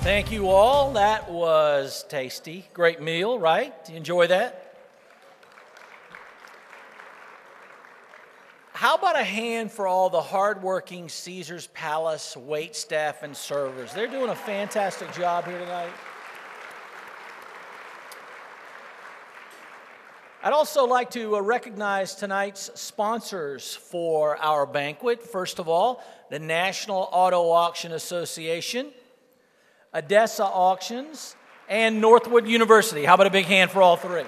Thank you all. That was tasty. Great meal, right? Did you enjoy that? How about a hand for all the hardworking Caesar's Palace wait staff and servers? They're doing a fantastic job here tonight. I'd also like to recognize tonight's sponsors for our banquet. First of all, the National Auto Auction Association, Odessa Auctions, and Northwood University. How about a big hand for all three?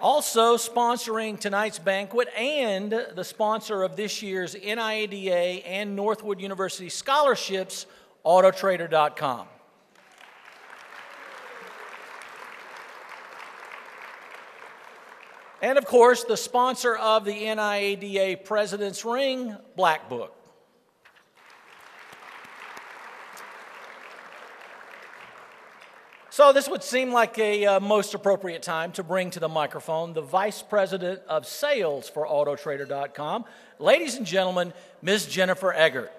Also sponsoring tonight's banquet and the sponsor of this year's NIADA and Northwood University scholarships, autotrader.com. And of course, the sponsor of the NIADA President's Ring, Black Book. So this would seem like a most appropriate time to bring to the microphone the Vice President of Sales for autotrader.com. Ladies and gentlemen, Ms. Jennifer Eggert.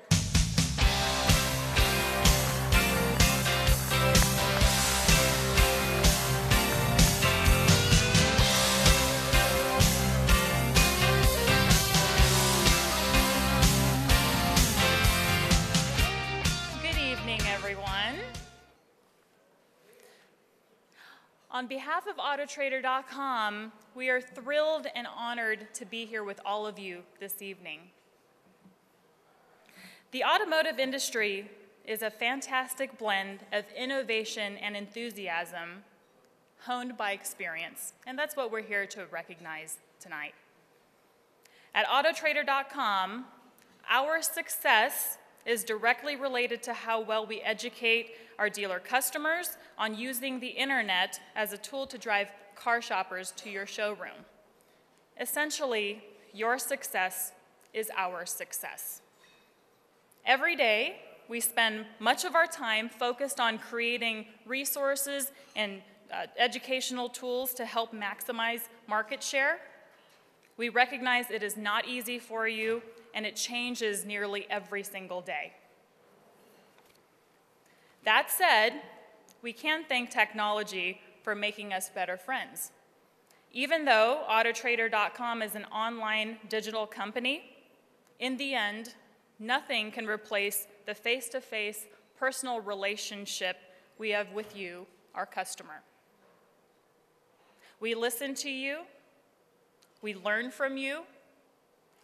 On behalf of autotrader.com, we are thrilled and honored to be here with all of you this evening. The automotive industry is a fantastic blend of innovation and enthusiasm honed by experience, and that's what we're here to recognize tonight. At autotrader.com, our success is directly related to how well we educate our dealer customers on using the internet as a tool to drive car shoppers to your showroom. Essentially, your success is our success. Every day, we spend much of our time focused on creating resources and educational tools to help maximize market share. We recognize it is not easy for you, and it changes nearly every single day. That said, we can thank technology for making us better friends. Even though autotrader.com is an online digital company, in the end, nothing can replace the face-to-face personal relationship we have with you, our customer. We listen to you, we learn from you,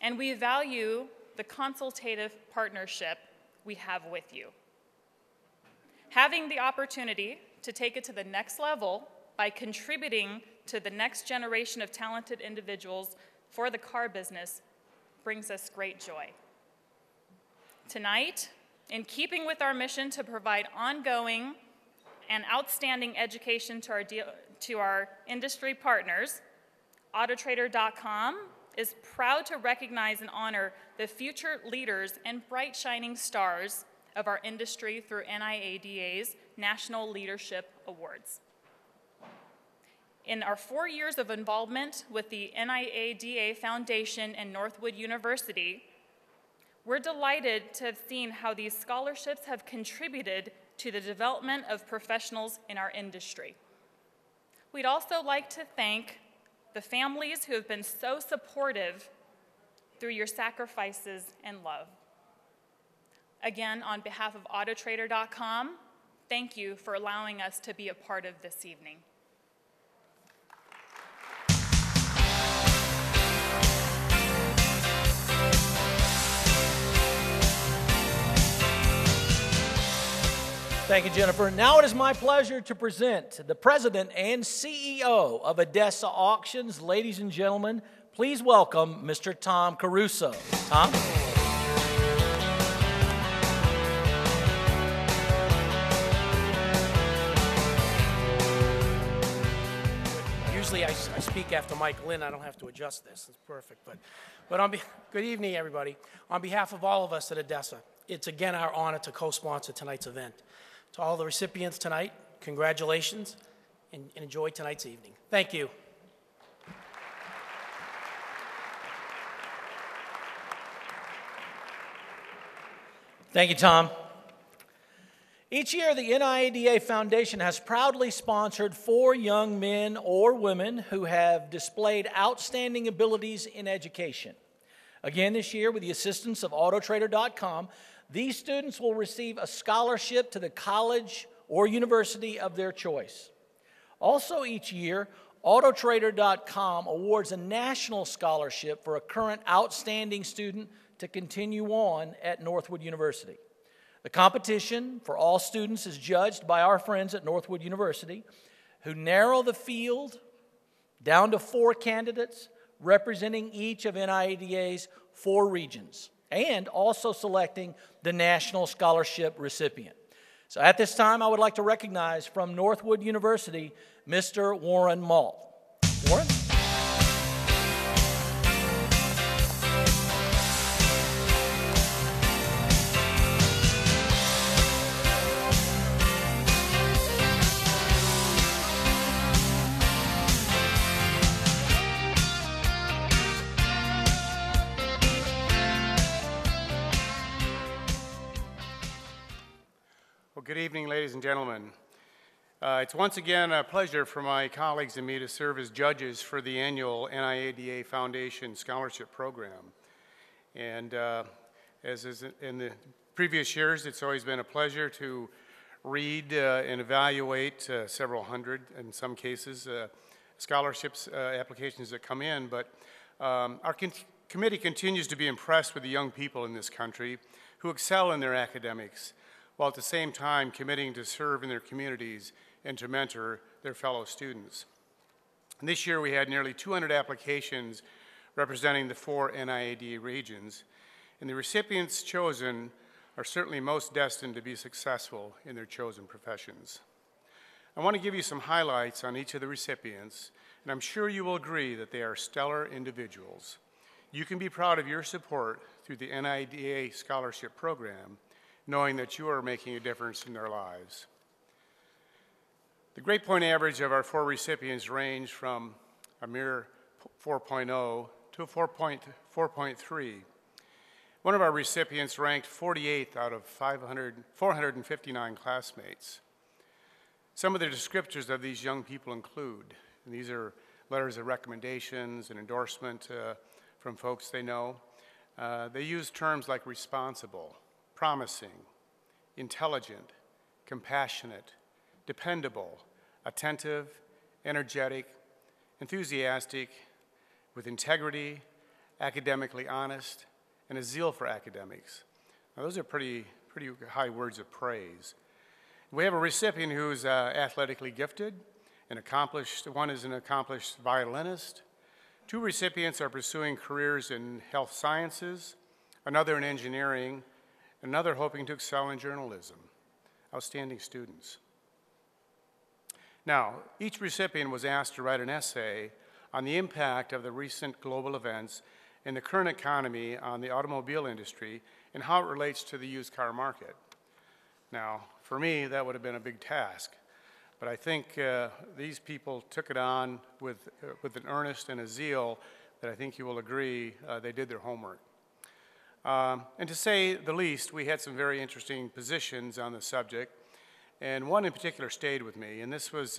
and we value the consultative partnership we have with you. Having the opportunity to take it to the next level by contributing to the next generation of talented individuals for the car business brings us great joy. Tonight, in keeping with our mission to provide ongoing and outstanding education to our industry partners, autotrader.com is proud to recognize and honor the future leaders and bright shining stars of our industry through NIADA's National Leadership Awards. In our 4 years of involvement with the NIADA Foundation and Northwood University, we're delighted to have seen how these scholarships have contributed to the development of professionals in our industry. We'd also like to thank the families who have been so supportive through your sacrifices and love. Again, on behalf of autotrader.com, thank you for allowing us to be a part of this evening. Thank you, Jennifer. Now it is my pleasure to present the President and CEO of Odessa Auctions. Ladies and gentlemen, please welcome Mr. Tom Caruso. Tom? Usually I speak after Mike Lynn. I don't have to adjust this. It's perfect. But good evening, everybody. On behalf of all of us at Odessa, it's again our honor to co-sponsor tonight's event. To all the recipients tonight, congratulations, and enjoy tonight's evening. Thank you. Thank you, Tom. Each year, the NIADA Foundation has proudly sponsored 4 young men or women who have displayed outstanding abilities in education. Again, this year, with the assistance of autotrader.com, these students will receive a scholarship to the college or university of their choice. Also, each year, autotrader.com awards a national scholarship for a current outstanding student to continue on at Northwood University. The competition for all students is judged by our friends at Northwood University, who narrow the field down to 4 candidates representing each of NIADA's 4 regions, and also selecting the national scholarship recipient. So at this time, I would like to recognize from Northwood University, Mr. Warren Malt. Warren? Well, good evening, ladies and gentlemen. It's once again a pleasure for my colleagues and me to serve as judges for the annual NIADA Foundation Scholarship Program. And as is in the previous years, it's always been a pleasure to read and evaluate several hundred, in some cases, scholarships applications that come in. But our committee continues to be impressed with the young people in this country who excel in their academics, while at the same time committing to serve in their communities and to mentor their fellow students. And this year we had nearly 200 applications representing the 4 NIADA regions, and the recipients chosen are certainly most destined to be successful in their chosen professions. I want to give you some highlights on each of the recipients, and I'm sure you will agree that they are stellar individuals. You can be proud of your support through the NIADA Scholarship Program, knowing that you are making a difference in their lives. The grade point average of our 4 recipients ranged from a mere 4.0 to a 4.3. One of our recipients ranked 48th out of 459 classmates. Some of the descriptors of these young people include, and these are letters of recommendations and endorsement from folks they know. They use terms like responsible, promising, intelligent, compassionate, dependable, attentive, energetic, enthusiastic, with integrity, academically honest, and a zeal for academics. Now, those are pretty high words of praise. We have a recipient who's athletically gifted and accomplished. One is an accomplished violinist. 2 recipients are pursuing careers in health sciences, another in engineering, another hoping to excel in journalism. Outstanding students. Now, each recipient was asked to write an essay on the impact of the recent global events in the current economy on the automobile industry and how it relates to the used car market. Now, for me, that would have been a big task, but I think these people took it on with an earnest and a zeal that I think you will agree they did their homework. And to say the least, we had some very interesting positions on the subject, and one in particular stayed with me, and this was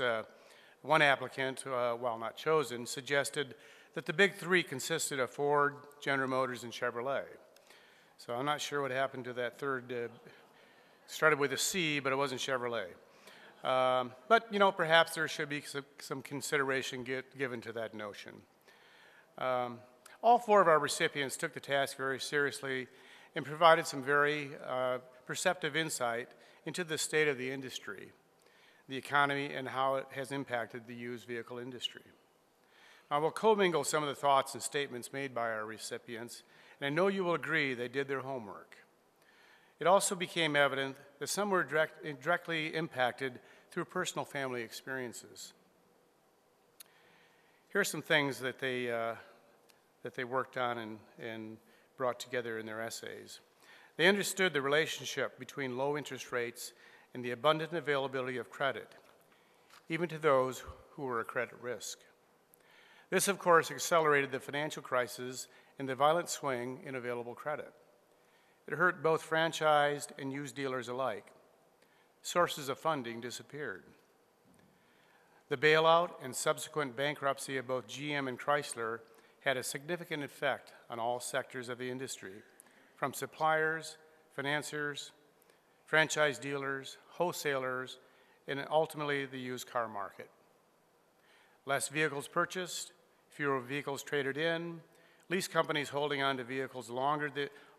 one applicant, while not chosen, suggested that the big 3 consisted of Ford, General Motors, and Chevrolet. So I'm not sure what happened to that third, started with a C, but it wasn't Chevrolet. But, you know, perhaps there should be some consideration given to that notion. All 4 of our recipients took the task very seriously and provided some very perceptive insight into the state of the industry, the economy, and how it has impacted the used vehicle industry. I will commingle some of the thoughts and statements made by our recipients, and I know you will agree they did their homework. It also became evident that some were directly impacted through personal family experiences. Here are some things that they worked on and brought together in their essays. They understood the relationship between low interest rates and the abundant availability of credit, even to those who were at credit risk. This, of course, accelerated the financial crisis and the violent swing in available credit. It hurt both franchised and used dealers alike. Sources of funding disappeared. The bailout and subsequent bankruptcy of both GM and Chrysler had a significant effect on all sectors of the industry, from suppliers, financiers, franchise dealers, wholesalers, and ultimately the used car market. Less vehicles purchased, fewer vehicles traded in, lease companies holding on to vehicles longer,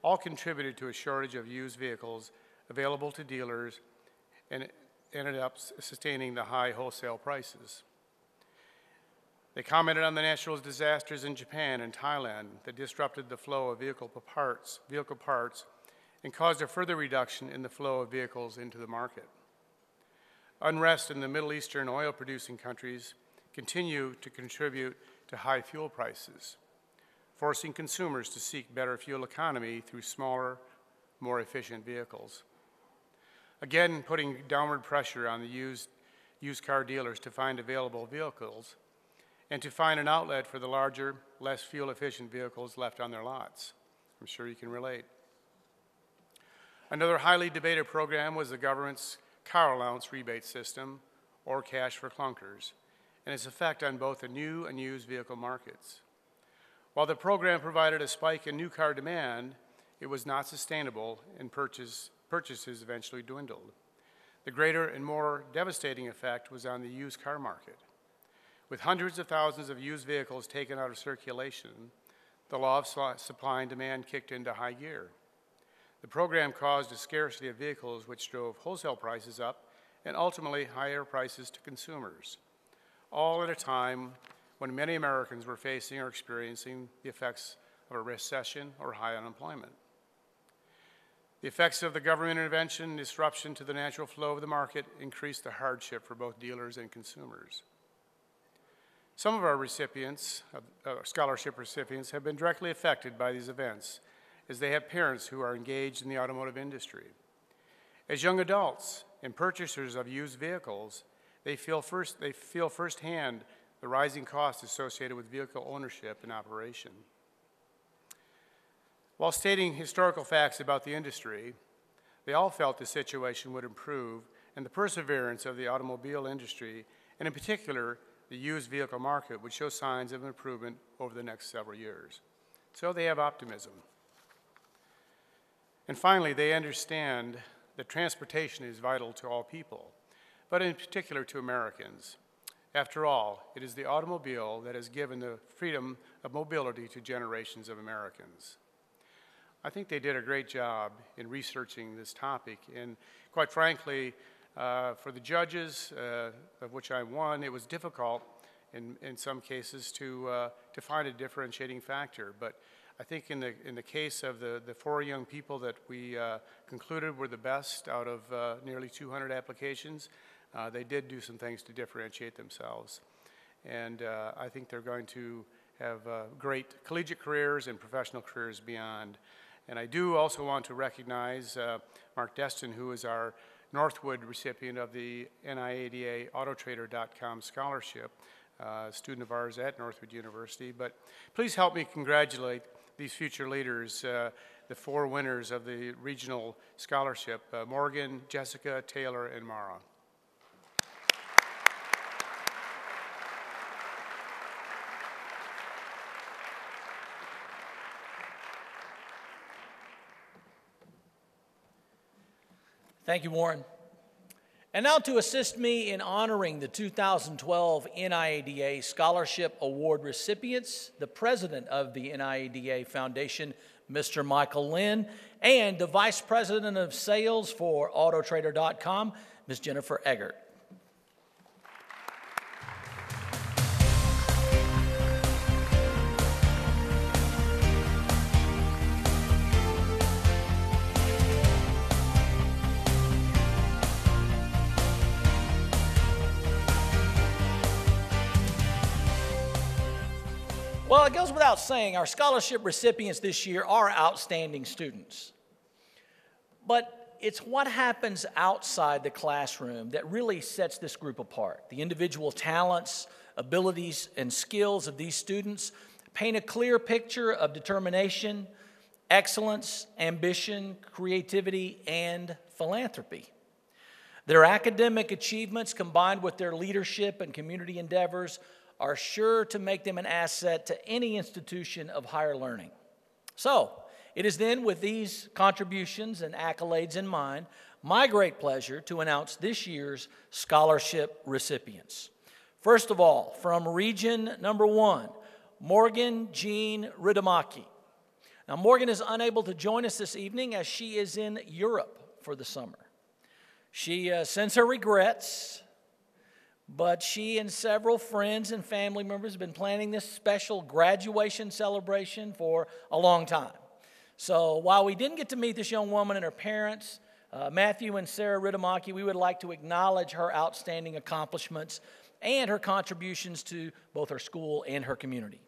all contributed to a shortage of used vehicles available to dealers and ended up sustaining the high wholesale prices. They commented on the natural disasters in Japan and Thailand that disrupted the flow of vehicle parts and caused a further reduction in the flow of vehicles into the market. Unrest in the Middle Eastern oil-producing countries continue to contribute to high fuel prices, forcing consumers to seek better fuel economy through smaller, more efficient vehicles. Again, putting downward pressure on the used car dealers to find available vehicles and to find an outlet for the larger, less fuel-efficient vehicles left on their lots. I'm sure you can relate. Another highly debated program was the government's car allowance rebate system, or cash for clunkers, and its effect on both the new and used vehicle markets. While the program provided a spike in new car demand, it was not sustainable and purchases eventually dwindled. The greater and more devastating effect was on the used car market. With hundreds of thousands of used vehicles taken out of circulation, the law of supply and demand kicked into high gear. The program caused a scarcity of vehicles which drove wholesale prices up and ultimately higher prices to consumers, all at a time when many Americans were facing or experiencing the effects of a recession or high unemployment. The effects of the government intervention and disruption to the natural flow of the market increased the hardship for both dealers and consumers. Some of our recipients, scholarship recipients, have been directly affected by these events, as they have parents who are engaged in the automotive industry. As young adults and purchasers of used vehicles, they feel firsthand the rising costs associated with vehicle ownership and operation. While stating historical facts about the industry, they all felt the situation would improve and the perseverance of the automobile industry, and in particular, the used vehicle market, would show signs of improvement over the next several years. So they have optimism. And finally, they understand that transportation is vital to all people, but in particular to Americans. After all, it is the automobile that has given the freedom of mobility to generations of Americans. I think they did a great job in researching this topic, and quite frankly, for the judges, of which I'm one, it was difficult in some cases to find a differentiating factor. But I think in the case of the 4 young people that we concluded were the best out of nearly 200 applications, they did do some things to differentiate themselves. And I think they're going to have great collegiate careers and professional careers beyond. And I do also want to recognize Mark Destin, who is our Northwood recipient of the NIADA autotrader.com scholarship, a student of ours at Northwood University. But please help me congratulate these future leaders, the 4 winners of the regional scholarship, Morgan, Jessica, Taylor, and Mara. Thank you, Warren. And now to assist me in honoring the 2012 NIADA Scholarship Award recipients, the president of the NIADA Foundation, Mr. Michael Lynn, and the vice president of sales for autotrader.com, Ms. Jennifer Eggert. Well, it goes without saying, our scholarship recipients this year are outstanding students. But it's what happens outside the classroom that really sets this group apart. The individual talents, abilities, and skills of these students paint a clear picture of determination, excellence, ambition, creativity, and philanthropy. Their academic achievements combined with their leadership and community endeavors are sure to make them an asset to any institution of higher learning. So, it is then with these contributions and accolades in mind, my great pleasure to announce this year's scholarship recipients. First of all, from region number 1, Morgan Jean Ridamaki. Now, Morgan is unable to join us this evening as she is in Europe for the summer. She sends her regrets, but she and several friends and family members have been planning this special graduation celebration for a long time. So while we didn't get to meet this young woman and her parents, Matthew and Sarah Ridamaki, we would like to acknowledge her outstanding accomplishments and her contributions to both her school and her community.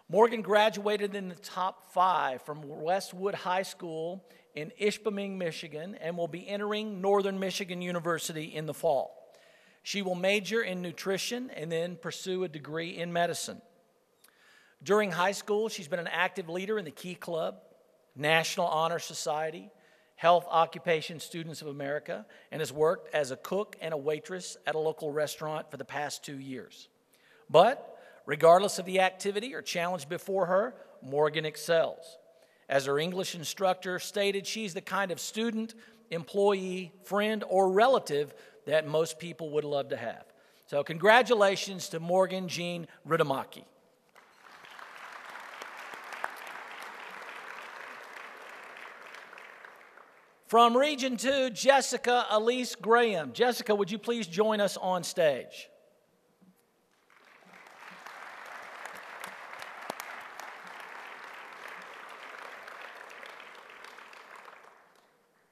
Morgan graduated in the top 5 from Westwood High School in Ishpeming, Michigan, and will be entering Northern Michigan University in the fall. She will major in nutrition and then pursue a degree in medicine. During high school, she's been an active leader in the Key Club, National Honor Society, Health Occupation Students of America, and has worked as a cook and a waitress at a local restaurant for the past 2 years. But regardless of the activity or challenge before her, Morgan excels. As her English instructor stated, she's the kind of student, employee, friend, or relative that most people would love to have. So congratulations to Morgan Jean Ridamaki. From Region 2, Jessica Elise Graham. Jessica, would you please join us on stage?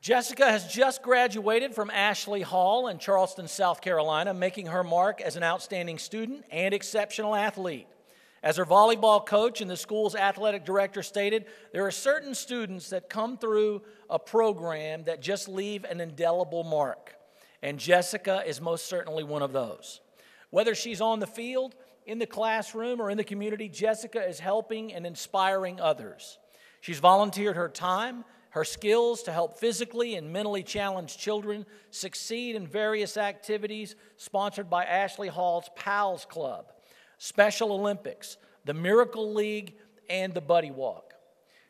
Jessica has just graduated from Ashley Hall in Charleston, South Carolina, making her mark as an outstanding student and exceptional athlete. As her volleyball coach and the school's athletic director stated, there are certain students that come through a program that just leave an indelible mark, and Jessica is most certainly one of those. Whether she's on the field, in the classroom, or in the community, Jessica is helping and inspiring others. She's volunteered her time, her skills to help physically and mentally challenged children succeed in various activities sponsored by Ashley Hall's PALS Club, Special Olympics, the Miracle League, and the Buddy Walk.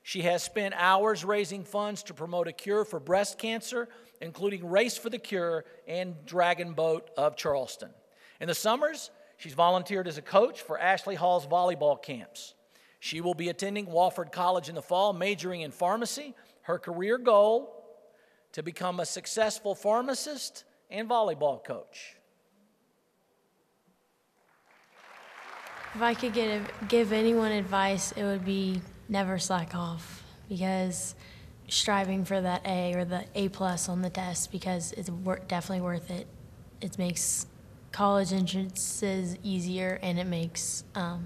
She has spent hours raising funds to promote a cure for breast cancer, including Race for the Cure and Dragon Boat of Charleston. In the summers, she's volunteered as a coach for Ashley Hall's volleyball camps. She will be attending Wofford College in the fall, majoring in pharmacy. Her career goal, to become a successful pharmacist and volleyball coach. If I could give anyone advice, it would be never slack off, because striving for that A or the A+ on the test, because it's definitely worth it. It makes college entrances easier, and it makes, the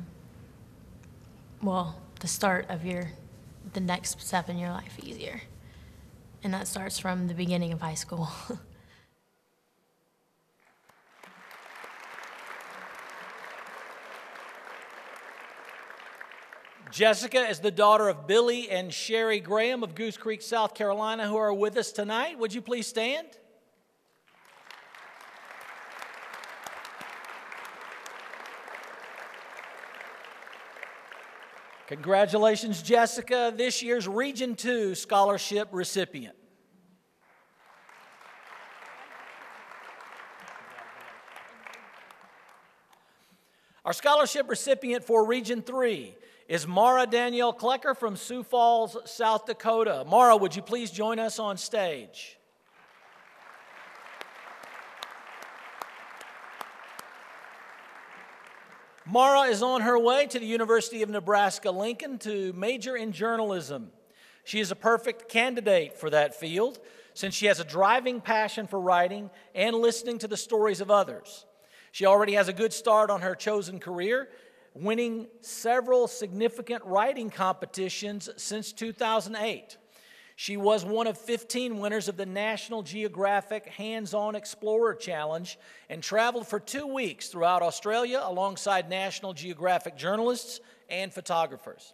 start of the next step in your life easier. And that starts from the beginning of high school. Jessica is the daughter of Billy and Sherry Graham of Goose Creek, South Carolina, who are with us tonight. Would you please stand? Congratulations, Jessica, this year's Region 2 scholarship recipient. Our scholarship recipient for Region 3 is Mara Danielle Klecker from Sioux Falls, South Dakota. Mara, would you please join us on stage? Mara is on her way to the University of Nebraska-Lincoln to major in journalism. She is a perfect candidate for that field since she has a driving passion for writing and listening to the stories of others. She already has a good start on her chosen career, winning several significant writing competitions since 2008. She was one of 15 winners of the National Geographic Hands-On Explorer Challenge and traveled for 2 weeks throughout Australia alongside National Geographic journalists and photographers.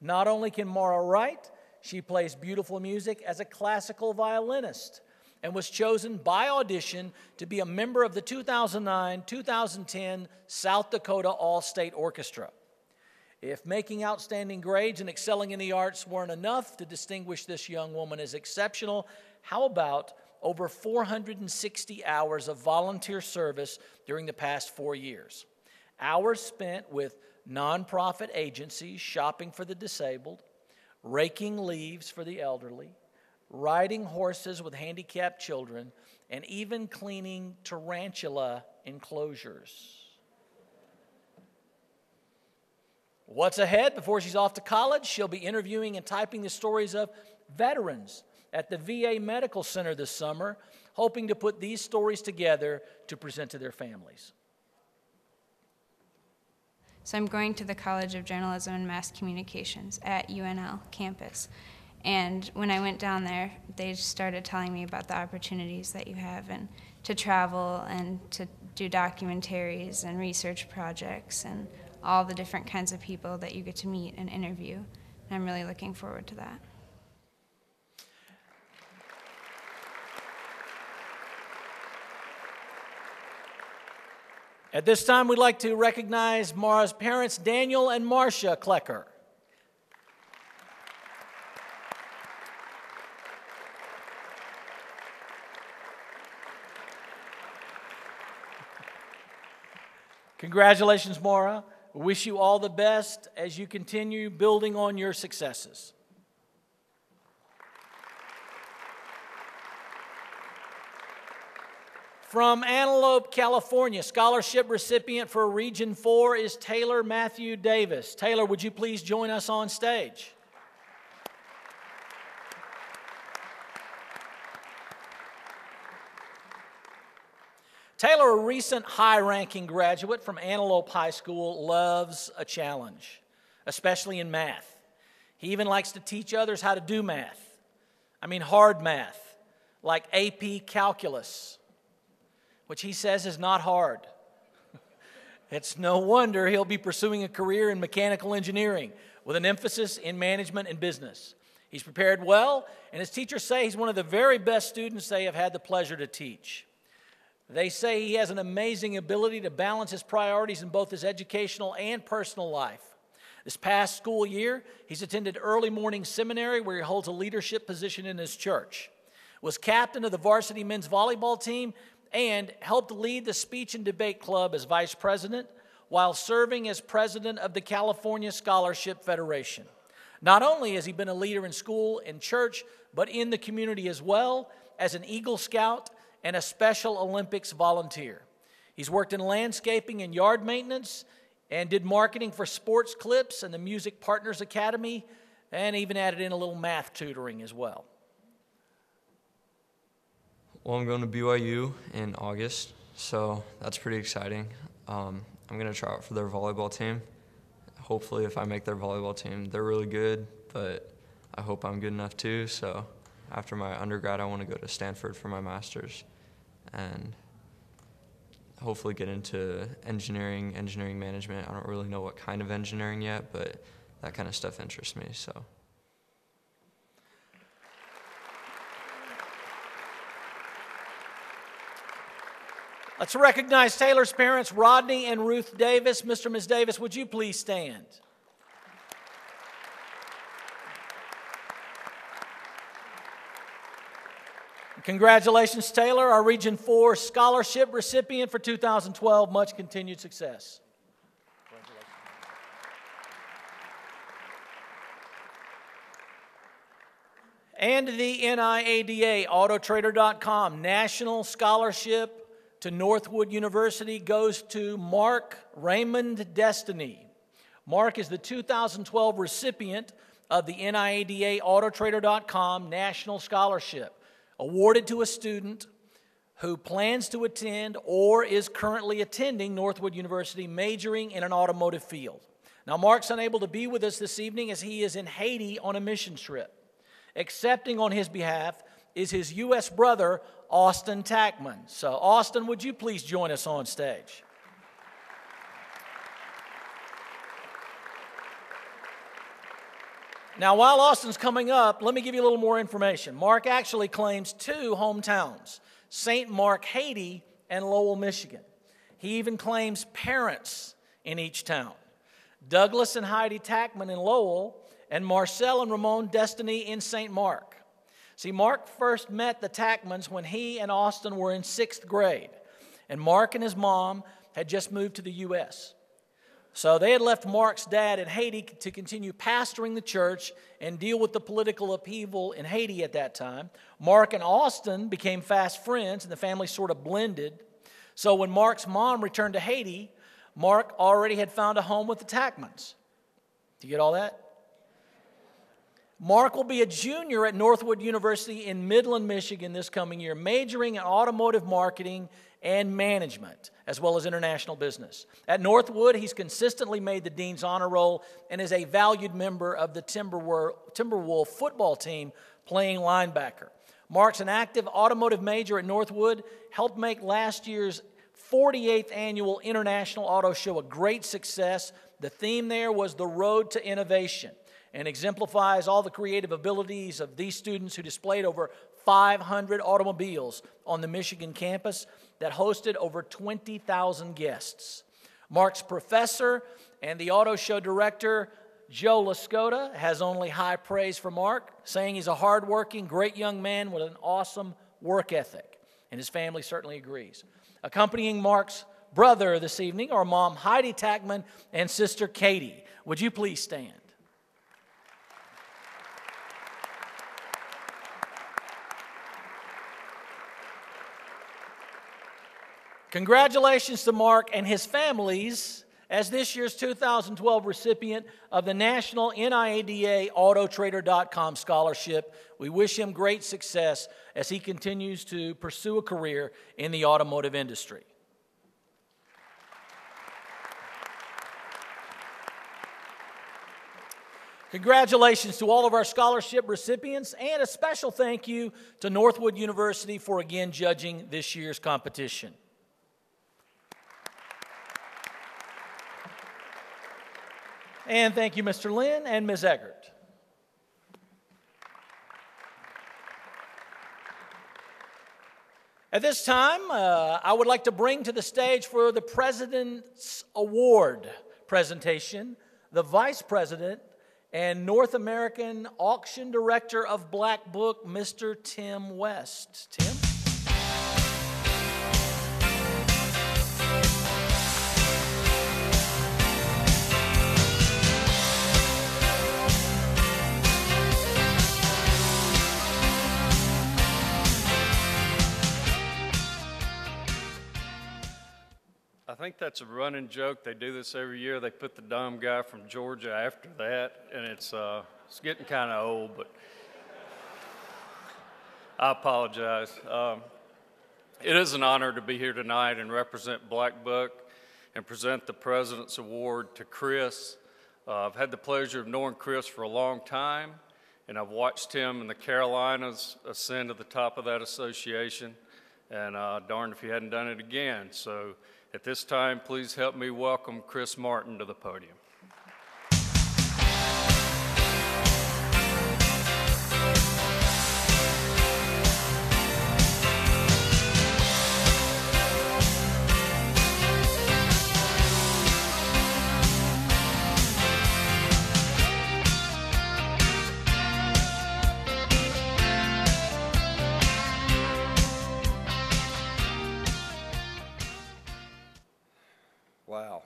Not only can Mara write, She plays beautiful music as a classical violinist and was chosen by audition to be a member of the 2009-2010 South Dakota All-State Orchestra. If making outstanding grades and excelling in the arts weren't enough to distinguish this young woman as exceptional, how about over 460 hours of volunteer service during the past 4 years? Hours spent with nonprofit agencies shopping for the disabled, raking leaves for the elderly, riding horses with handicapped children, and even cleaning tarantula enclosures. What's ahead? Before she's off to college, she'll be interviewing and typing the stories of veterans at the VA Medical Center this summer, hoping to put these stories together to present to their families. So I'm going to the College of Journalism and Mass Communications at UNL campus. And when I went down there, they started telling me about the opportunities that you have and to travel and to do documentaries and research projects and all the different kinds of people that you get to meet and interview. And I'm really looking forward to that. At this time, we'd like to recognize Mara's parents, Daniel and Marcia Klecker. Congratulations, Mara. We wish you all the best as you continue building on your successes. From Antelope, California, scholarship recipient for Region 4 is Taylor Matthew Davis. Taylor, would you please join us on stage? Taylor, a recent high-ranking graduate from Antelope High School, loves a challenge, especially in math. He even likes to teach others how to do math. I mean hard math, like AP Calculus, which he says is not hard. It's no wonder he'll be pursuing a career in mechanical engineering with an emphasis in management and business. He's prepared well, and his teachers say he's one of the very best students they have had the pleasure to teach. They say he has an amazing ability to balance his priorities in both his educational and personal life. This past school year, he's attended early morning seminary where he holds a leadership position in his church, was captain of the varsity men's volleyball team, and helped lead the speech and debate club as vice president while serving as president of the California Scholarship Federation. Not only has he been a leader in school and church, but in the community as well as an Eagle Scout and a Special Olympics volunteer. He's worked in landscaping and yard maintenance and did marketing for Sports Clips and the Music Partners Academy, and even added in a little math tutoring as well. Well, I'm going to BYU in August, so that's pretty exciting. I'm going to try out for their volleyball team. Hopefully, if I make their volleyball team, they're really good, but I hope I'm good enough too. So after my undergrad, I want to go to Stanford for my master's and hopefully get into engineering management. I don't really know what kind of engineering yet, but that kind of stuff interests me. So. Let's recognize Taylor's parents, Rodney and Ruth Davis. Mr. and Ms. Davis, would you please stand? Congratulations, Taylor, our Region 4 scholarship recipient for 2012. Much continued success. And the NIADA, autotrader.com, National Scholarship to Northwood University goes to Mark Raymond Destiny. Mark is the 2012 recipient of the NIADA, autotrader.com, National Scholarship, awarded to a student who plans to attend or is currently attending Northwood University, majoring in an automotive field. Now, Mark's unable to be with us this evening as he is in Haiti on a mission trip. Accepting on his behalf is his U.S. brother, Austin Tackman. So, Austin, would you please join us on stage? Now, while Austin's coming up, let me give you a little more information. Mark actually claims 2 hometowns, St. Mark, Haiti, and Lowell, Michigan. He even claims parents in each town. Douglas and Heidi Tackman in Lowell, and Marcel and Ramon Destiny in St. Mark. See, Mark first met the Tackmans when he and Austin were in 6th grade, and Mark and his mom had just moved to the U.S. So they had left Mark's dad in Haiti to continue pastoring the church and deal with the political upheaval in Haiti at that time. Mark and Austin became fast friends, and the family sort of blended. So when Mark's mom returned to Haiti, Mark already had found a home with the Tackmans. Do you get all that? Mark will be a junior at Northwood University in Midland, Michigan this coming year, majoring in automotive marketing and management, as well as international business. At Northwood, he's consistently made the Dean's Honor Roll and is a valued member of the Timberwolf football team playing linebacker. Mark's an active automotive major at Northwood, helped make last year's 48th Annual International Auto Show a great success. The theme there was the road to innovation, and exemplifies all the creative abilities of these students who displayed over 500 automobiles on the Michigan campus that hosted over 20,000 guests. Mark's professor and the auto show director, Joe Lascota, has only high praise for Mark, saying he's a hardworking, great young man with an awesome work ethic, and his family certainly agrees. Accompanying Mark's brother this evening are Mom Heidi Tackman and Sister Katie. Would you please stand? Congratulations to Mark and his families as this year's 2012 recipient of the National NIADA autotrader.com scholarship. We wish him great success as he continues to pursue a career in the automotive industry. Congratulations to all of our scholarship recipients, and a special thank you to Northwood University for again judging this year's competition. And thank you, Mr. Lynn and Ms. Eggert. At this time, I would like to bring to the stage for the President's Award presentation the Vice President and North American Auction Director of Black Book, Mr. Tim West. Tim? I think that's a running joke. They do this every year. They put the dumb guy from Georgia after that, and it's getting kind of old, but I apologize. It is an honor to be here tonight and represent Black Book and present the President's Award to Chris. I've had the pleasure of knowing Chris for a long time, and I've watched him in the Carolinas ascend to the top of that association, and darned if he hadn't done it again. So at this time, please help me welcome Chris Martin to the podium. Wow.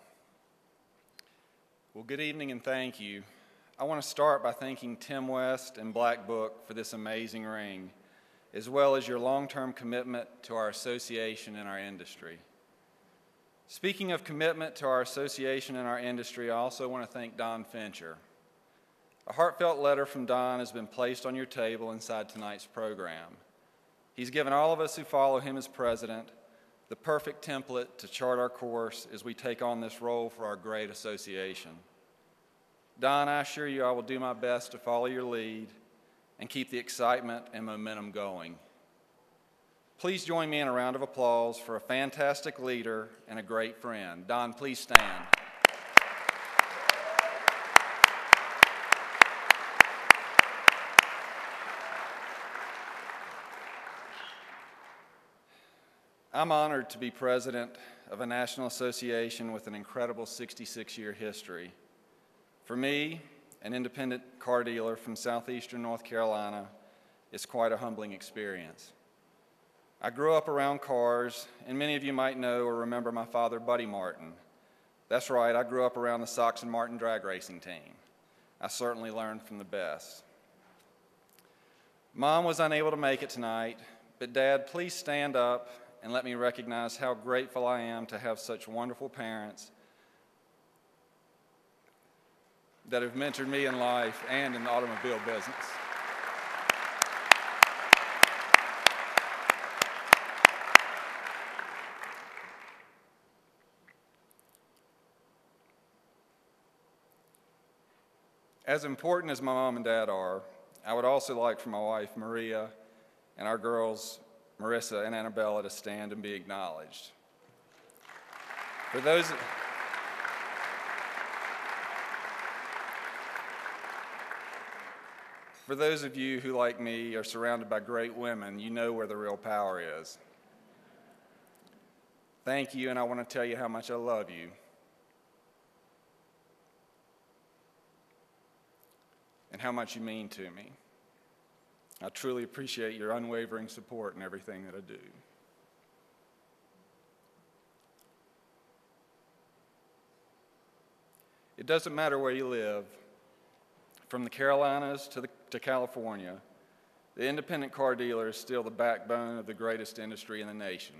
Well, good evening and thank you. I want to start by thanking Tim West and Black Book for this amazing ring, as well as your long-term commitment to our association and our industry. Speaking of commitment to our association and our industry, I also want to thank Don Fincher. A heartfelt letter from Don has been placed on your table inside tonight's program. He's given all of us who follow him as president the perfect template to chart our course as we take on this role for our great association. Don, I assure you I will do my best to follow your lead and keep the excitement and momentum going. Please join me in a round of applause for a fantastic leader and a great friend. Don, please stand. I'm honored to be president of a national association with an incredible 66-year history. For me, an independent car dealer from southeastern North Carolina, it's quite a humbling experience. I grew up around cars, and many of you might know or remember my father, Buddy Martin. That's right, I grew up around the Sox and Martin drag racing team. I certainly learned from the best. Mom was unable to make it tonight, but Dad, please stand up and let me recognize how grateful I am to have such wonderful parents that have mentored me in life and in the automobile business. As important as my mom and dad are, I would also like for my wife, Maria, and our girls, Marissa and Annabella, to stand and be acknowledged. For those of you who, like me, are surrounded by great women, you know where the real power is. Thank you, and I want to tell you how much I love you. And how much you mean to me. I truly appreciate your unwavering support in everything that I do. It doesn't matter where you live, from the Carolinas to California, the independent car dealer is still the backbone of the greatest industry in the nation.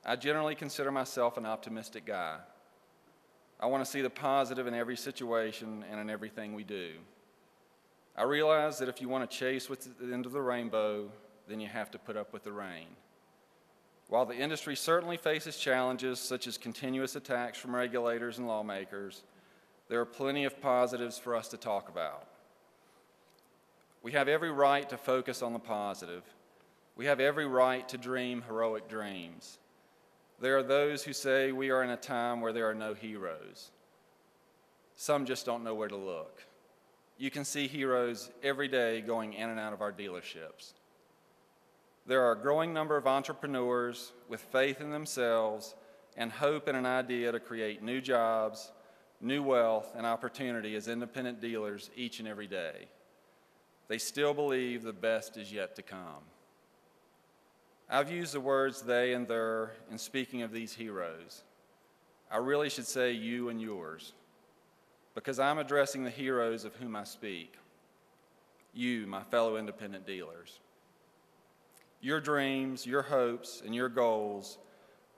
I generally consider myself an optimistic guy. I want to see the positive in every situation and in everything we do. I realize that if you want to chase what's at the end of the rainbow, then you have to put up with the rain. While the industry certainly faces challenges such as continuous attacks from regulators and lawmakers, there are plenty of positives for us to talk about. We have every right to focus on the positive. We have every right to dream heroic dreams. There are those who say we are in a time where there are no heroes. Some just don't know where to look. You can see heroes every day going in and out of our dealerships. There are a growing number of entrepreneurs with faith in themselves and hope in an idea to create new jobs, new wealth, and opportunity as independent dealers each and every day. They still believe the best is yet to come. I've used the words they and their in speaking of these heroes. I really should say you and yours, because I'm addressing the heroes of whom I speak. You, my fellow independent dealers. Your dreams, your hopes, and your goals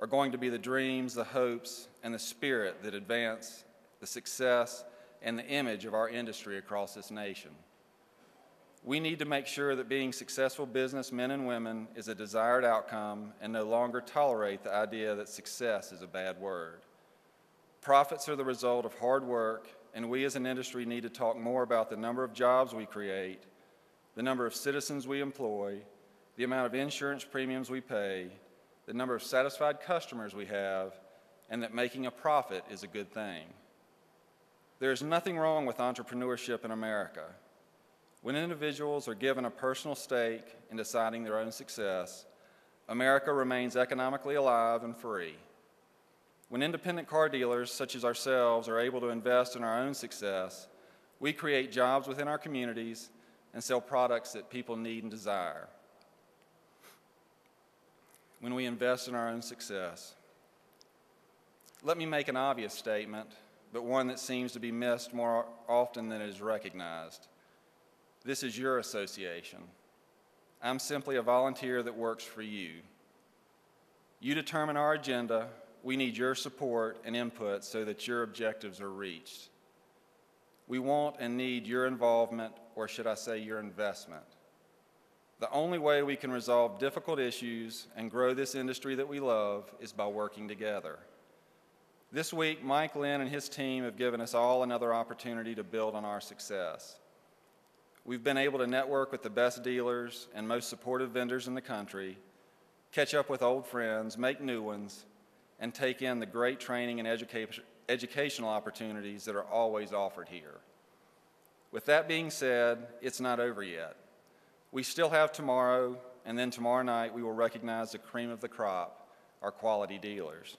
are going to be the dreams, the hopes, and the spirit that advance the success and the image of our industry across this nation. We need to make sure that being successful businessmen and women is a desired outcome and no longer tolerate the idea that success is a bad word. Profits are the result of hard work, and we as an industry need to talk more about the number of jobs we create, the number of citizens we employ, the amount of insurance premiums we pay, the number of satisfied customers we have, and that making a profit is a good thing. There is nothing wrong with entrepreneurship in America. When individuals are given a personal stake in deciding their own success, America remains economically alive and free. When independent car dealers such as ourselves are able to invest in our own success, we create jobs within our communities and sell products that people need and desire. When we invest in our own success. Let me make an obvious statement, but one that seems to be missed more often than it is recognized. This is your association. I'm simply a volunteer that works for you. You determine our agenda. We need your support and input so that your objectives are reached. We want and need your involvement, or should I say your investment. The only way we can resolve difficult issues and grow this industry that we love is by working together. This week, Mike Lynn and his team have given us all another opportunity to build on our success. We've been able to network with the best dealers and most supportive vendors in the country, catch up with old friends, make new ones, and take in the great training and educational opportunities that are always offered here. With that being said, it's not over yet. We still have tomorrow, and then tomorrow night we will recognize the cream of the crop, our quality dealers.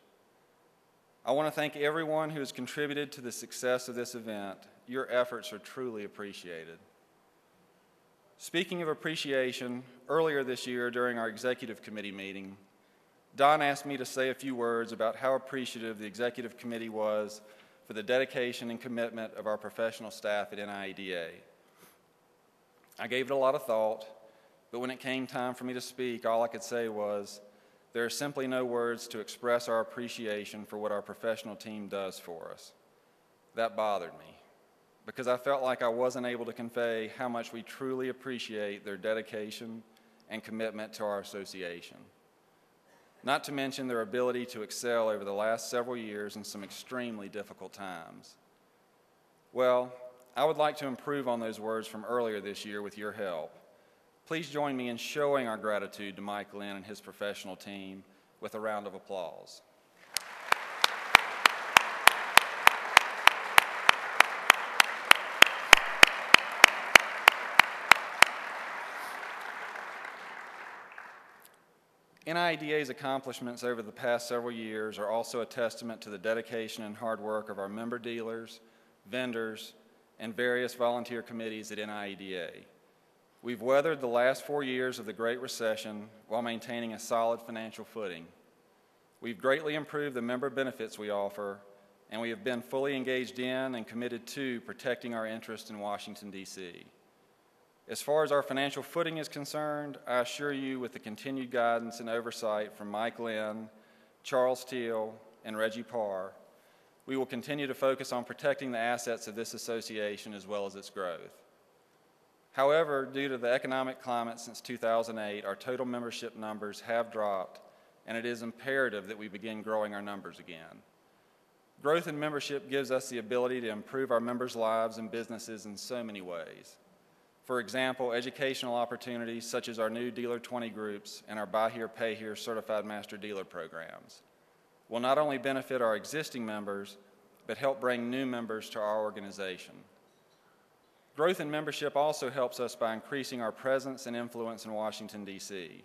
I want to thank everyone who has contributed to the success of this event. Your efforts are truly appreciated. Speaking of appreciation, earlier this year during our executive committee meeting, Don asked me to say a few words about how appreciative the executive committee was for the dedication and commitment of our professional staff at NIADA. I gave it a lot of thought, but when it came time for me to speak, all I could say was, there are simply no words to express our appreciation for what our professional team does for us. That bothered me, because I felt like I wasn't able to convey how much we truly appreciate their dedication and commitment to our association. Not to mention their ability to excel over the last several years in some extremely difficult times. Well, I would like to improve on those words from earlier this year with your help. Please join me in showing our gratitude to Mike Lynn and his professional team with a round of applause. NIADA's accomplishments over the past several years are also a testament to the dedication and hard work of our member dealers, vendors, and various volunteer committees at NIADA. We've weathered the last 4 years of the Great Recession while maintaining a solid financial footing. We've greatly improved the member benefits we offer, and we have been fully engaged in and committed to protecting our interests in Washington, D.C. As far as our financial footing is concerned, I assure you with the continued guidance and oversight from Mike Lynn, Charles Teal, and Reggie Parr, we will continue to focus on protecting the assets of this association as well as its growth. However, due to the economic climate since 2008, our total membership numbers have dropped, and it is imperative that we begin growing our numbers again. Growth in membership gives us the ability to improve our members' lives and businesses in so many ways. For example, educational opportunities such as our new Dealer 20 groups and our Buy Here, Pay Here Certified Master Dealer programs will not only benefit our existing members, but help bring new members to our organization. Growth in membership also helps us by increasing our presence and influence in Washington, D.C.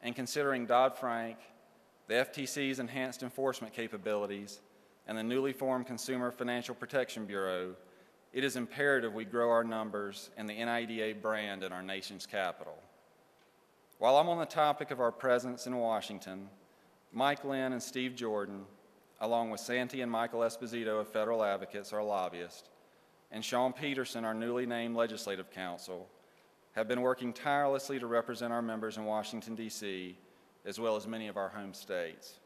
And considering Dodd-Frank, the FTC's enhanced enforcement capabilities, and the newly formed Consumer Financial Protection Bureau, it is imperative we grow our numbers and the NIADA brand in our nation's capital. While I'm on the topic of our presence in Washington, Mike Lynn and Steve Jordan, along with Santi and Michael Esposito of Federal Advocates, our lobbyists, and Sean Peterson, our newly named Legislative Counsel, have been working tirelessly to represent our members in Washington, D.C., as well as many of our home states.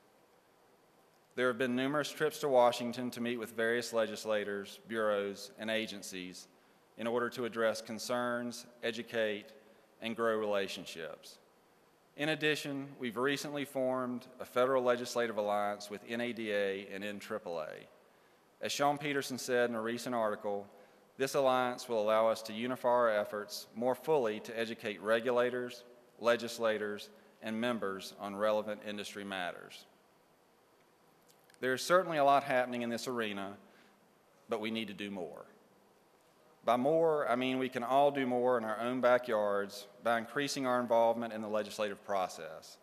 There have been numerous trips to Washington to meet with various legislators, bureaus, and agencies in order to address concerns, educate, and grow relationships. In addition, we've recently formed a federal legislative alliance with NADA and NAAA. As Sean Peterson said in a recent article, this alliance will allow us to unify our efforts more fully to educate regulators, legislators, and members on relevant industry matters. There is certainly a lot happening in this arena, but we need to do more. By more, I mean we can all do more in our own backyards by increasing our involvement in the legislative process.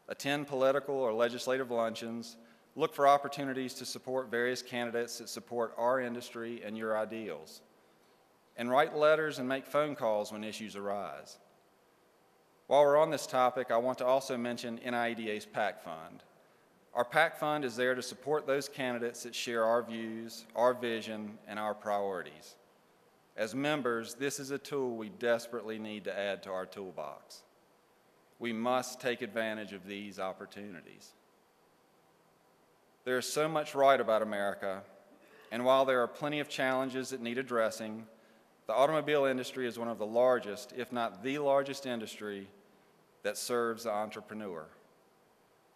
Attend political or legislative luncheons, look for opportunities to support various candidates that support our industry and your ideals, and write letters and make phone calls when issues arise. While we're on this topic, I want to also mention NIADA's PAC Fund. Our PAC Fund is there to support those candidates that share our views, our vision, and our priorities. As members, this is a tool we desperately need to add to our toolbox. We must take advantage of these opportunities. There is so much right about America, and while there are plenty of challenges that need addressing, the automobile industry is one of the largest, if not the largest industry that serves the entrepreneur.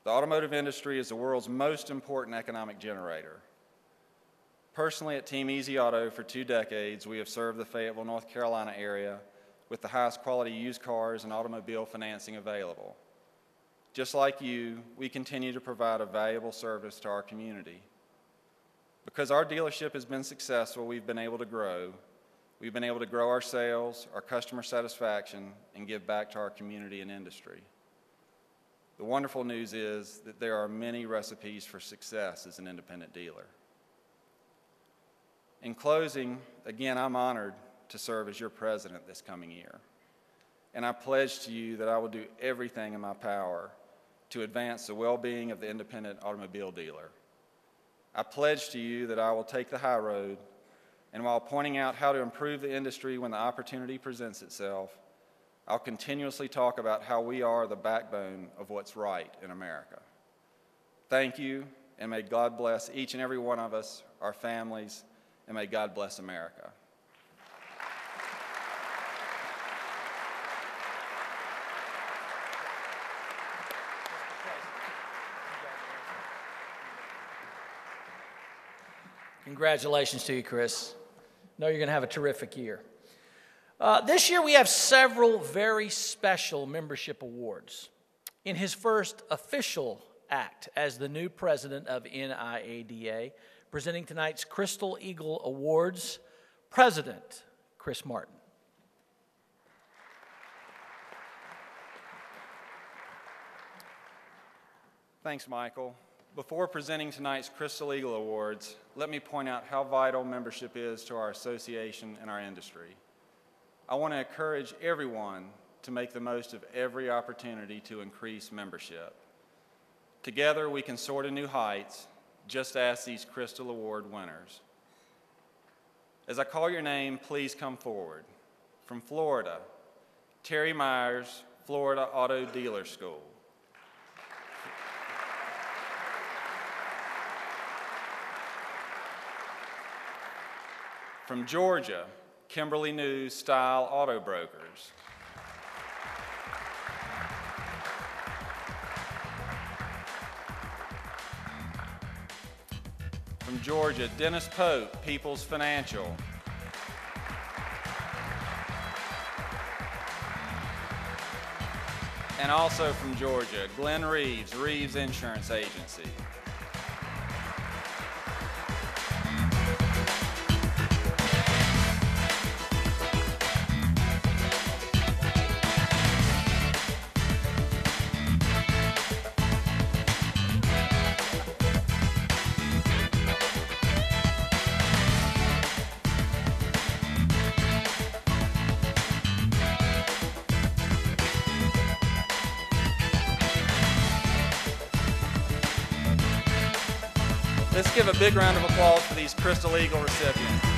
The automotive industry is the world's most important economic generator. Personally, at Team Easy Auto for 2 decades, we have served the Fayetteville, North Carolina area with the highest quality used cars and automobile financing available. Just like you, we continue to provide a valuable service to our community. Because our dealership has been successful, we've been able to grow. We've been able to grow our sales, our customer satisfaction, and give back to our community and industry. The wonderful news is that there are many recipes for success as an independent dealer. In closing, again, I'm honored to serve as your president this coming year. And I pledge to you that I will do everything in my power to advance the well-being of the independent automobile dealer. I pledge to you that I will take the high road, and while pointing out how to improve the industry when the opportunity presents itself, I'll continuously talk about how we are the backbone of what's right in America. Thank you, and may God bless each and every one of us, our families, and may God bless America. Congratulations to you, Chris. I know you're going to have a terrific year. This year we have several very special membership awards. In his first official act as the new president of NIADA, presenting tonight's Crystal Eagle Awards, President Chris Martin. Thanks, Michael. Before presenting tonight's Crystal Eagle Awards, let me point out how vital membership is to our association and our industry. I want to encourage everyone to make the most of every opportunity to increase membership. Together, we can soar to new heights, just ask these Crystal Award winners. As I call your name, please come forward. From Florida, Terry Myers, Florida Auto Dealer School. From Georgia, Kimberly News Style Auto Brokers. From Georgia, Dennis Pope, People's Financial. And also from Georgia, Glenn Reeves, Reeves Insurance Agency. Let's give a big round of applause for these Crystal Eagle recipients.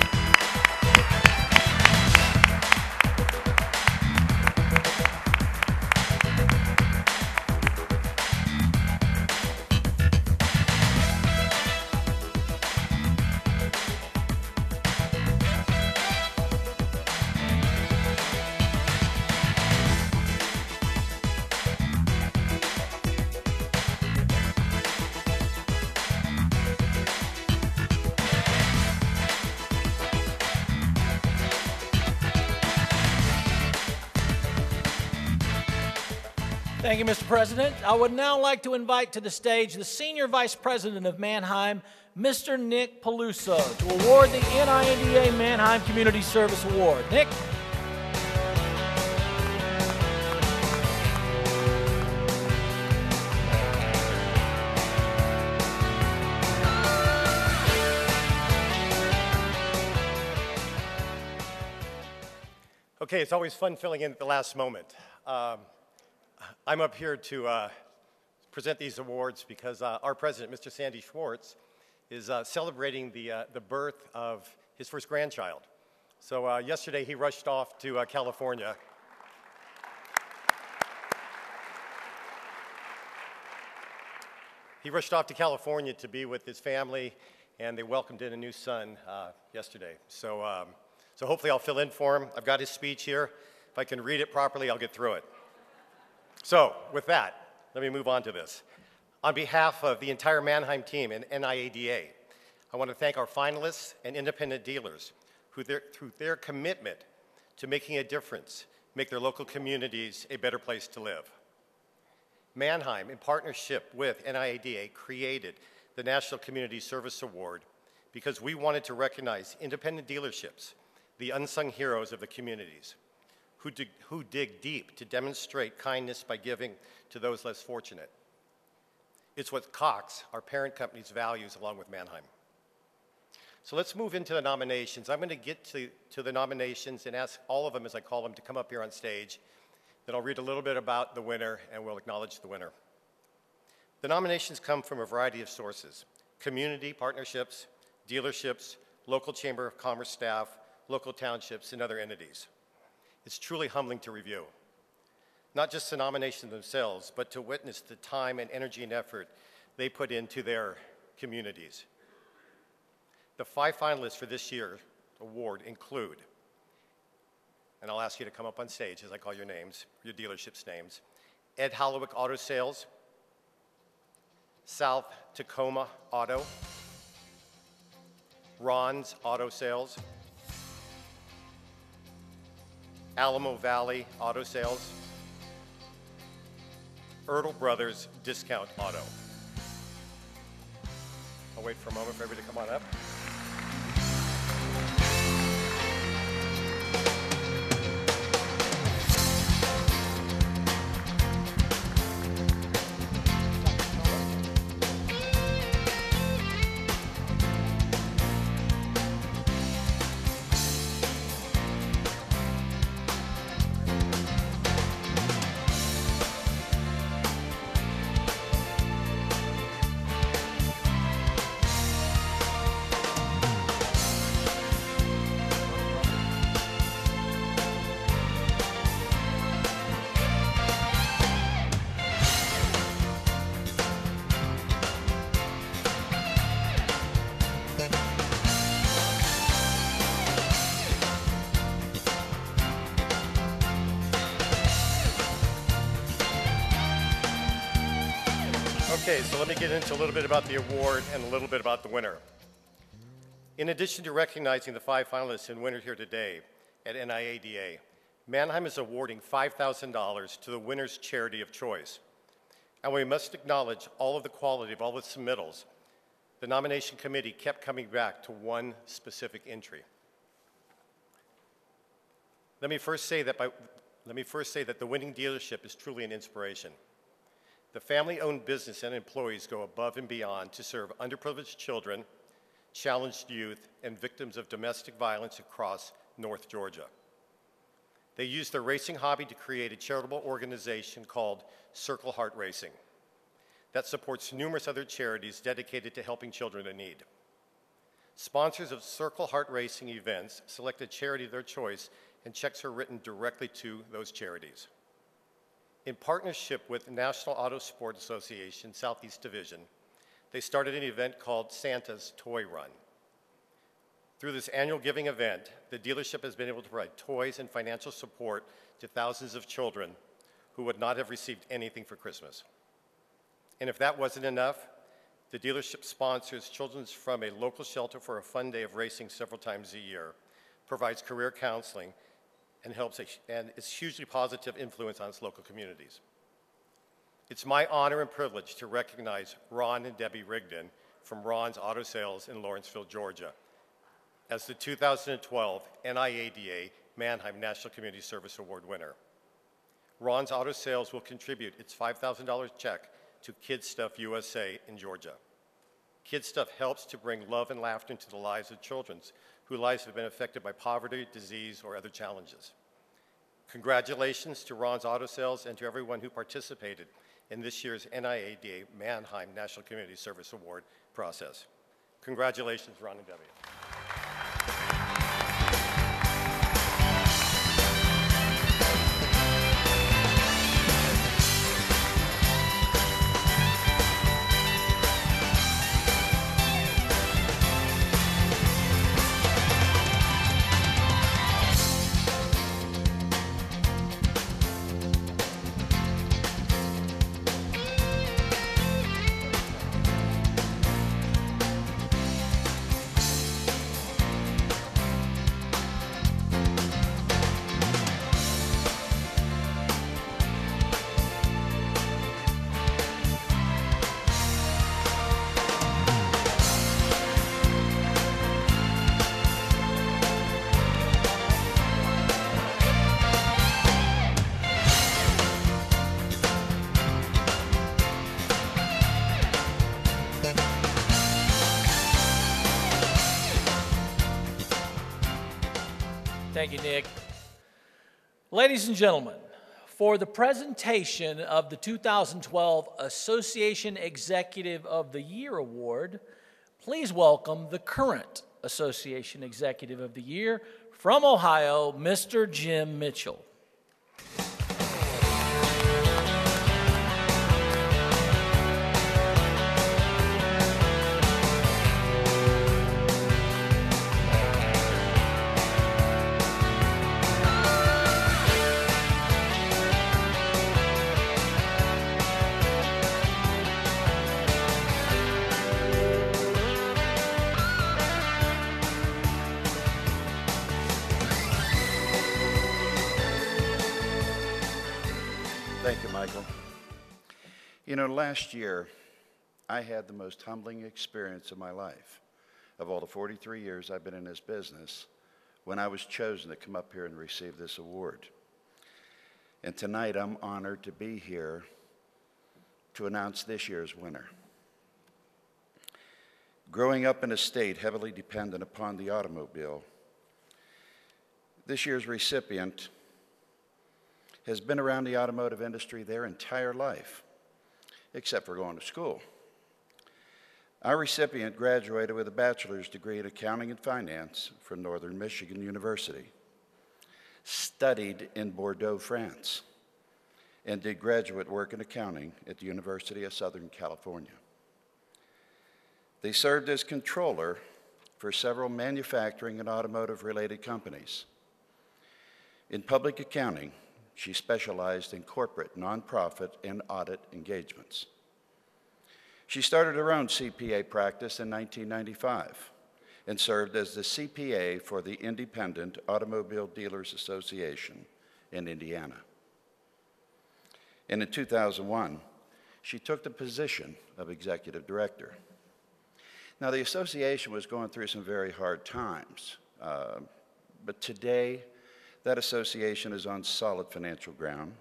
Thank you, Mr. President. I would now like to invite to the stage the Senior Vice President of Mannheim, Mr. Nick Peluso, to award the NIADA Mannheim Community Service Award. Nick? Okay, it's always fun filling in at the last moment. I'm up here to present these awards because our president, Mr. Sandy Schwartz, is celebrating the birth of his first grandchild. So yesterday he rushed off to California. He rushed off to California to be with his family, and they welcomed in a new son yesterday. So hopefully I'll fill in for him. I've got his speech here. If I can read it properly, I'll get through it. So with that, let me move on to this. On behalf of the entire Mannheim team and NIADA, I want to thank our finalists and independent dealers who, through their commitment to making a difference, make their local communities a better place to live. Mannheim, in partnership with NIADA, created the National Community Service Award because we wanted to recognize independent dealerships the unsung heroes of the communities, who dig deep to demonstrate kindness by giving to those less fortunate. It's what Cox, our parent company's values, along with Mannheim. So let's move into the nominations. I'm going to get to the nominations and ask all of them, as I call them, to come up here on stage. Then I'll read a little bit about the winner, and we'll acknowledge the winner. The nominations come from a variety of sources: community partnerships, dealerships, local Chamber of Commerce staff, local townships, and other entities. It's truly humbling to review. Not just the nominations themselves, but to witness the time and energy and effort they put into their communities. The 5 finalists for this year's award include, and I'll ask you to come up on stage as I call your names, your dealership's names: Ed Hallowick Auto Sales, South Tacoma Auto, Ron's Auto Sales, Alamo Valley Auto Sales, Ertl Brothers Discount Auto. I'll wait for a moment for everybody to come on up. Okay, so let me get into a little bit about the award and a little bit about the winner. In addition to recognizing the 5 finalists and winner here today at NIADA, Mannheim is awarding $5,000 to the winner's charity of choice. And we must acknowledge all of the quality of all the submittals. The nomination committee kept coming back to one specific entry. Let me first say that the winning dealership is truly an inspiration. The family-owned business and employees go above and beyond to serve underprivileged children, challenged youth, and victims of domestic violence across North Georgia. They use their racing hobby to create a charitable organization called Circle Heart Racing that supports numerous other charities dedicated to helping children in need. Sponsors of Circle Heart Racing events select a charity of their choice, and checks are written directly to those charities. In partnership with the National Auto Sport Association Southeast Division, they started an event called Santa's Toy Run. Through this annual giving event, the dealership has been able to provide toys and financial support to thousands of children who would not have received anything for Christmas. And if that wasn't enough, the dealership sponsors children from a local shelter for a fun day of racing several times a year, provides career counseling, and it's hugely positive influence on its local communities. It's my honor and privilege to recognize Ron and Debbie Rigdon from Ron's Auto Sales in Lawrenceville, Georgia, as the 2012 NIADA Mannheim National Community Service Award winner. Ron's Auto Sales will contribute its $5,000 check to Kids Stuff USA in Georgia. Kids Stuff helps to bring love and laughter into the lives of children whose lives have been affected by poverty, disease, or other challenges. Congratulations to Ron's Auto Sales and to everyone who participated in this year's NIADA Mannheim National Community Service Award process. Congratulations, Ron and Debbie. Thank you, Nick. Ladies and gentlemen, for the presentation of the 2012 Association Executive of the Year Award, please welcome the current Association Executive of the Year from Ohio, Mr. Jim Mitchell. Thank you, Michael. You know, last year, I had the most humbling experience of my life, of all the 43 years I've been in this business, when I was chosen to come up here and receive this award. And tonight, I'm honored to be here to announce this year's winner. Growing up in a state heavily dependent upon the automobile, this year's recipient has been around the automotive industry their entire life, except for going to school. Our recipient graduated with a bachelor's degree in accounting and finance from Northern Michigan University, studied in Bordeaux, France, and did graduate work in accounting at the University of Southern California. They served as controller for several manufacturing and automotive-related companies. In public accounting, she specialized in corporate, nonprofit, and audit engagements. She started her own CPA practice in 1995 and served as the CPA for the Independent Automobile Dealers Association in Indiana. And in 2001, she took the position of executive director. Now, the association was going through some very hard times, but today, that association is on solid financial ground,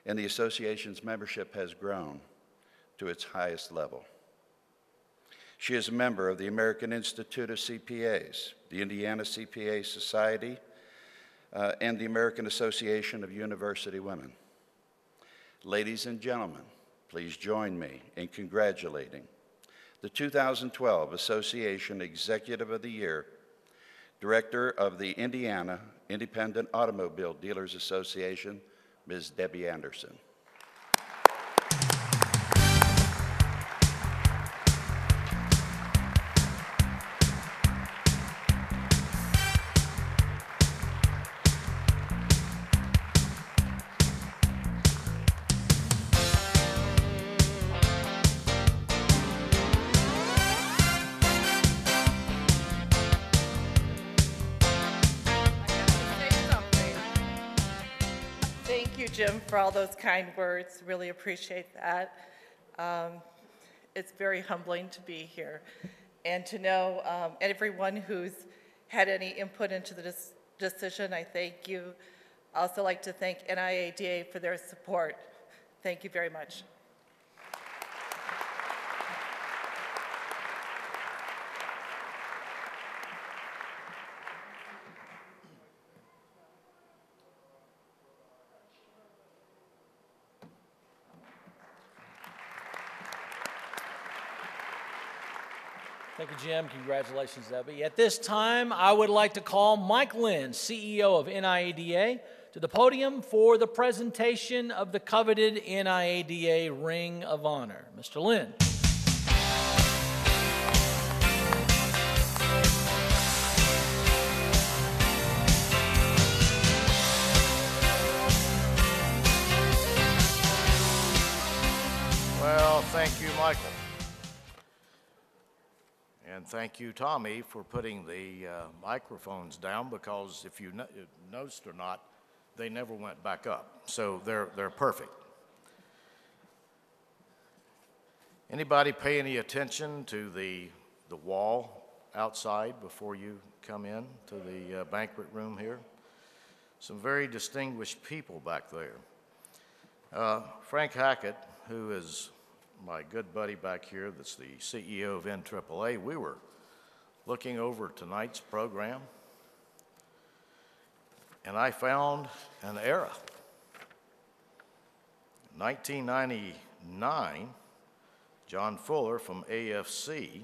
and the association's membership has grown to its highest level. She is a member of the American Institute of CPAs, the Indiana CPA Society, and the American Association of University Women. Ladies and gentlemen, please join me in congratulating the 2012 Association Executive of the Year, Director of the Indiana Independent Automobile Dealers Association, Ms. Debbie Anderson. Jim, for all those kind words. Really appreciate that. It's very humbling to be here and to know everyone who's had any input into the decision. I thank you. I also like to thank NIADA for their support. Thank you very much. Thank you, Jim. Congratulations, Debbie. At this time, I would like to call Mike Lynn, CEO of NIADA, to the podium for the presentation of the coveted NIADA Ring of Honor. Mr. Lynn. Well, thank you, Michael. And thank you, Tommy, for putting the microphones down, because if you noticed or not, they never went back up. So they're perfect. Anybody pay any attention to the wall outside before you come in to the banquet room here? Some very distinguished people back there. Frank Hackett, who is my good buddy back here, that's the CEO of NAAA, we were looking over tonight's program, and I found an era. 1999, John Fuller from AFC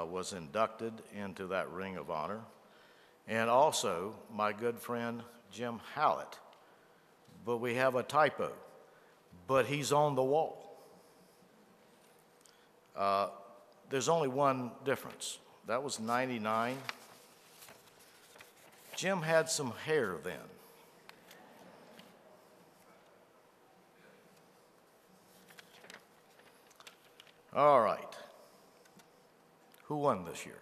was inducted into that Ring of Honor, and also my good friend Jim Hallett. But we have a typo, but he's on the wall. There's only one difference. That was 99. Jim had some hair then. All right. Who won this year?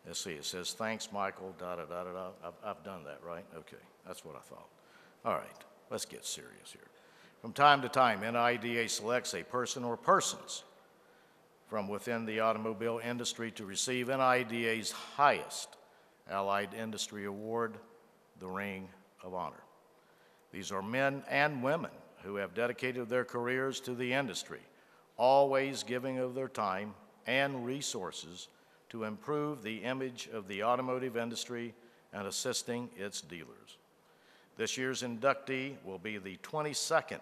Let's see, it says, thanks, Michael, da-da-da-da-da. I've done that, right? Okay, that's what I thought. All right, let's get serious here. From time to time, NIADA selects a person or persons from within the automobile industry to receive NIADA's highest allied industry award, the Ring of Honor. These are men and women who have dedicated their careers to the industry, always giving of their time and resources to improve the image of the automotive industry and assisting its dealers. This year's inductee will be the 22nd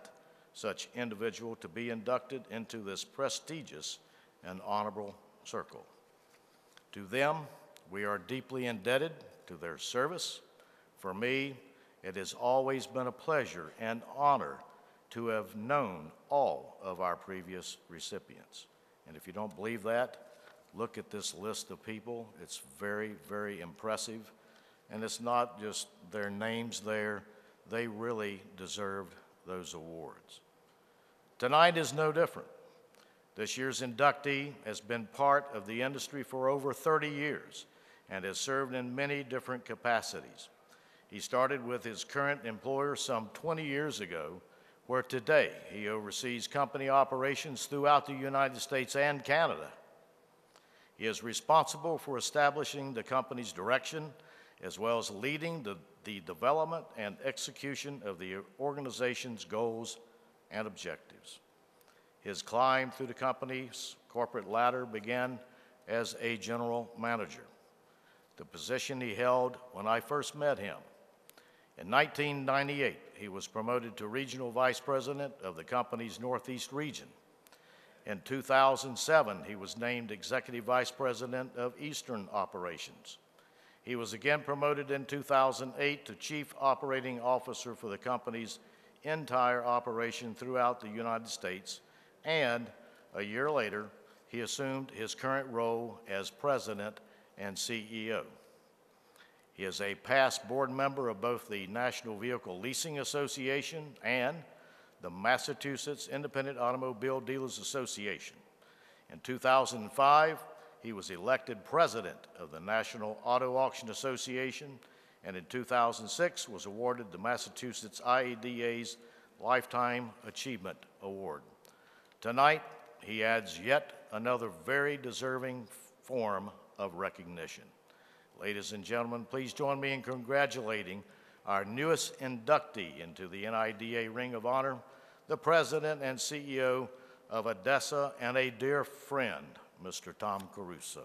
such individual to be inducted into this prestigious and honorable circle. To them, we are deeply indebted to their service. For me, it has always been a pleasure and honor to have known all of our previous recipients. And if you don't believe that, look at this list of people. It's very, very impressive. And it's not just their names there. They really deserved those awards. Tonight is no different. This year's inductee has been part of the industry for over 30 years and has served in many different capacities. He started with his current employer some 20 years ago, where today he oversees company operations throughout the United States and Canada. He is responsible for establishing the company's direction, as well as leading the development and execution of the organization's goals and objectives. His climb through the company's corporate ladder began as a general manager, the position he held when I first met him. In 1998, he was promoted to Regional Vice President of the company's Northeast region. In 2007, he was named Executive Vice President of Eastern Operations. He was again promoted in 2008 to Chief Operating Officer for the company's entire operation throughout the United States, and a year later, he assumed his current role as President and CEO. He is a past board member of both the National Vehicle Leasing Association and the Massachusetts Independent Automobile Dealers Association. In 2005, he was elected president of the National Auto Auction Association, and in 2006 was awarded the Massachusetts IADA's Lifetime Achievement Award. Tonight, he adds yet another very deserving form of recognition. Ladies and gentlemen, please join me in congratulating our newest inductee into the NIADA Ring of Honor, the President and CEO of ADESA and a dear friend, Mr. Tom Caruso.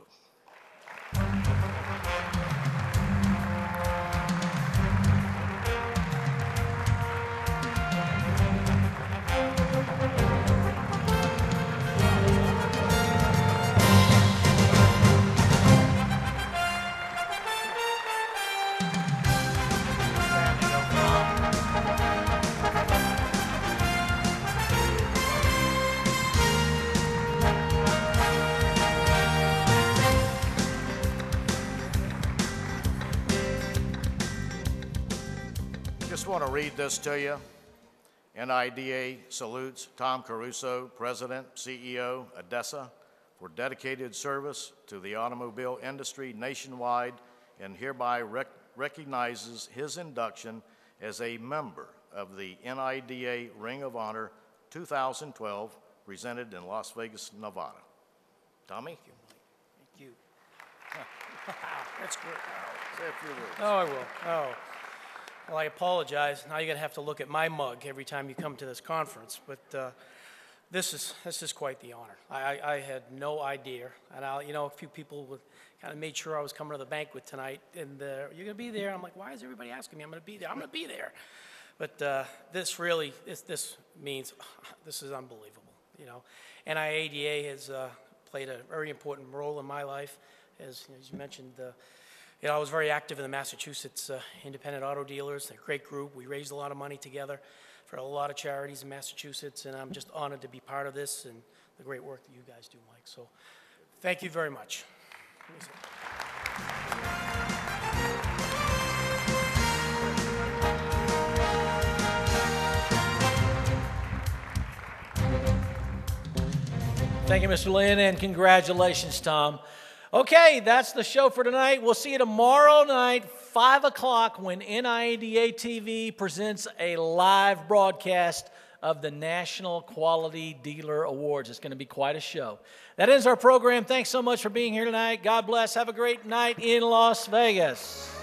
Just want to read this to you. NIADA salutes Tom Caruso, President, CEO, ADESA, for dedicated service to the automobile industry nationwide, and hereby recognizes his induction as a member of the NIADA Ring of Honor 2012, presented in Las Vegas, Nevada. Tommy? Thank you. Wow, that's great. Say a few words. Oh, I will. Oh. Well, I apologize. Now you're going to have to look at my mug every time you come to this conference. But This is quite the honor. I had no idea, and a few people kind of made sure I was coming to the banquet tonight, and you're going to be there. I'm like, why is everybody asking me? I'm going to be there. I'm going to be there. But this means this is unbelievable. NIADA has played a very important role in my life, as you mentioned. I was very active in the Massachusetts independent auto dealers. They're a great group. We raised a lot of money together for a lot of charities in Massachusetts, and I'm just honored to be part of this and the great work that you guys do, Mike. So thank you very much. Thank you, Mr. Lynn, and congratulations, Tom. Okay, that's the show for tonight. We'll see you tomorrow night, 5 o'clock, when NIADA TV presents a live broadcast of the National Quality Dealer Awards. It's going to be quite a show. That ends our program. Thanks so much for being here tonight. God bless. Have a great night in Las Vegas.